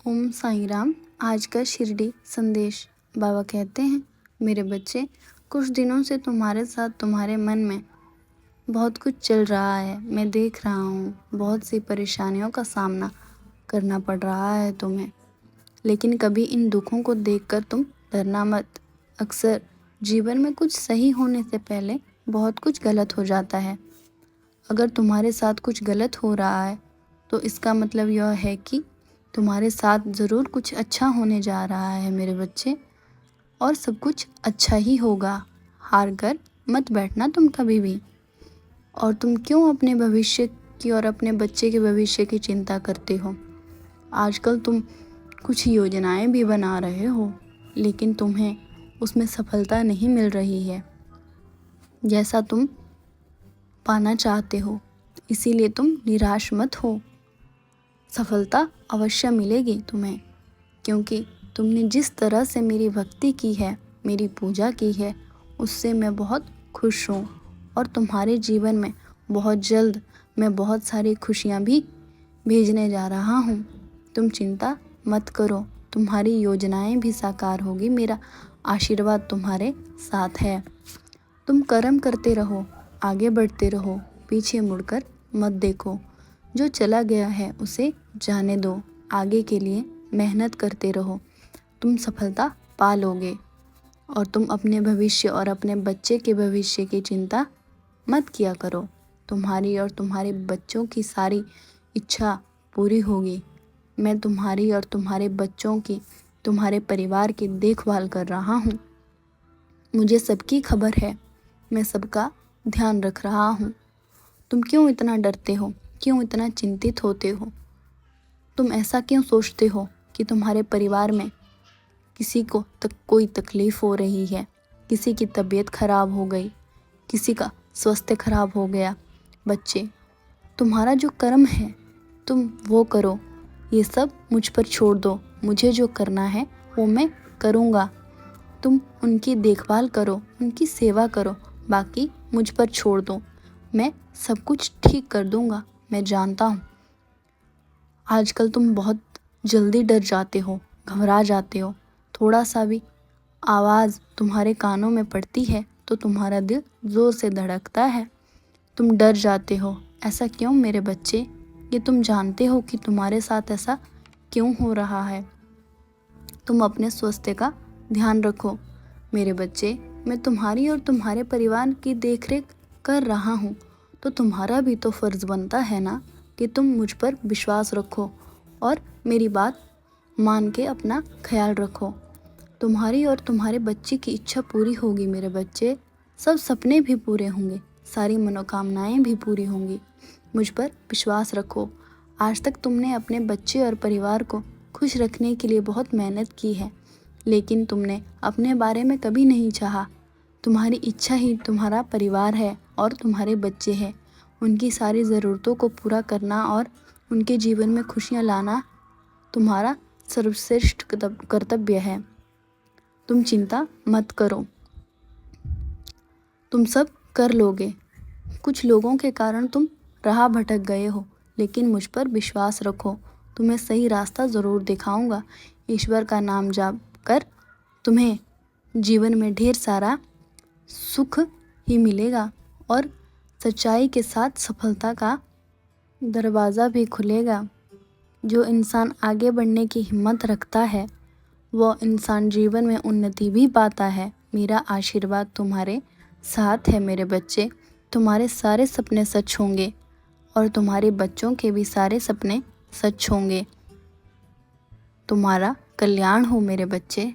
ओम साईं राम। आज का शिरडी संदेश। बाबा कहते हैं, मेरे बच्चे, कुछ दिनों से तुम्हारे साथ तुम्हारे मन में बहुत कुछ चल रहा है। मैं देख रहा हूँ, बहुत सी परेशानियों का सामना करना पड़ रहा है तुम्हें। लेकिन कभी इन दुखों को देखकर तुम डरना मत। अक्सर जीवन में कुछ सही होने से पहले बहुत कुछ गलत हो जाता है। अगर तुम्हारे साथ कुछ गलत हो रहा है तो इसका मतलब यह है कि तुम्हारे साथ ज़रूर कुछ अच्छा होने जा रहा है मेरे बच्चे, और सब कुछ अच्छा ही होगा। हार कर मत बैठना तुम कभी भी। और तुम क्यों अपने भविष्य की और अपने बच्चे के भविष्य की चिंता करते हो? आजकल तुम कुछ योजनाएं भी बना रहे हो, लेकिन तुम्हें उसमें सफलता नहीं मिल रही है जैसा तुम पाना चाहते हो। इसीलिए तुम निराश मत हो। सफलता अवश्य मिलेगी तुम्हें, क्योंकि तुमने जिस तरह से मेरी भक्ति की है, मेरी पूजा की है, उससे मैं बहुत खुश हूँ। और तुम्हारे जीवन में बहुत जल्द मैं बहुत सारी खुशियाँ भी भेजने जा रहा हूँ। तुम चिंता मत करो, तुम्हारी योजनाएं भी साकार होगी। मेरा आशीर्वाद तुम्हारे साथ है। तुम कर्म करते रहो, आगे बढ़ते रहो, पीछे मुड़कर मत देखो। जो चला गया है उसे जाने दो, आगे के लिए मेहनत करते रहो। तुम सफलता पा लोगे। और तुम अपने भविष्य और अपने बच्चे के भविष्य की चिंता मत किया करो। तुम्हारी और तुम्हारे बच्चों की सारी इच्छा पूरी होगी। मैं तुम्हारी और तुम्हारे बच्चों की, तुम्हारे परिवार की देखभाल कर रहा हूँ। मुझे सबकी खबर है, मैं सबका ध्यान रख रहा हूँ। तुम क्यों इतना डरते हो? क्यों इतना चिंतित होते हो? तुम ऐसा क्यों सोचते हो कि तुम्हारे परिवार में किसी को कोई तकलीफ़ हो रही है, किसी की तबीयत खराब हो गई, किसी का स्वास्थ्य खराब हो गया? बच्चे, तुम्हारा जो कर्म है तुम वो करो। ये सब मुझ पर छोड़ दो। मुझे जो करना है वो मैं करूँगा। तुम उनकी देखभाल करो, उनकी सेवा करो, बाकी मुझ पर छोड़ दो। मैं सब कुछ ठीक कर दूँगा। मैं जानता हूँ आजकल तुम बहुत जल्दी डर जाते हो, घबरा जाते हो। थोड़ा सा भी आवाज़ तुम्हारे कानों में पड़ती है तो तुम्हारा दिल ज़ोर से धड़कता है। तुम डर जाते हो। ऐसा क्यों मेरे बच्चे? ये तुम जानते हो कि तुम्हारे साथ ऐसा क्यों हो रहा है। तुम अपने स्वास्थ्य का ध्यान रखो मेरे बच्चे। मैं तुम्हारी और तुम्हारे परिवार की देखरेख कर रहा हूँ, तो तुम्हारा भी तो फ़र्ज़ बनता है ना कि तुम मुझ पर विश्वास रखो और मेरी बात मान के अपना ख्याल रखो। तुम्हारी और तुम्हारे बच्चे की इच्छा पूरी होगी मेरे बच्चे। सब सपने भी पूरे होंगे, सारी मनोकामनाएं भी पूरी होंगी। मुझ पर विश्वास रखो। आज तक तुमने अपने बच्चे और परिवार को खुश रखने के लिए बहुत मेहनत की है, लेकिन तुमने अपने बारे में कभी नहीं चाहा। तुम्हारी इच्छा ही तुम्हारा परिवार है और तुम्हारे बच्चे हैं। उनकी सारी ज़रूरतों को पूरा करना और उनके जीवन में खुशियाँ लाना तुम्हारा सर्वश्रेष्ठ कर्तव्य है। तुम चिंता मत करो, तुम सब कर लोगे। कुछ लोगों के कारण तुम राह भटक गए हो, लेकिन मुझ पर विश्वास रखो। तुम्हें सही रास्ता ज़रूर दिखाऊंगा। ईश्वर का नाम जाप कर तुम्हें जीवन में ढेर सारा सुख ही मिलेगा और सच्चाई के साथ सफलता का दरवाज़ा भी खुलेगा। जो इंसान आगे बढ़ने की हिम्मत रखता है वो इंसान जीवन में उन्नति भी पाता है। मेरा आशीर्वाद तुम्हारे साथ है मेरे बच्चे। तुम्हारे सारे सपने सच होंगे और तुम्हारे बच्चों के भी सारे सपने सच होंगे। तुम्हारा कल्याण हो मेरे बच्चे।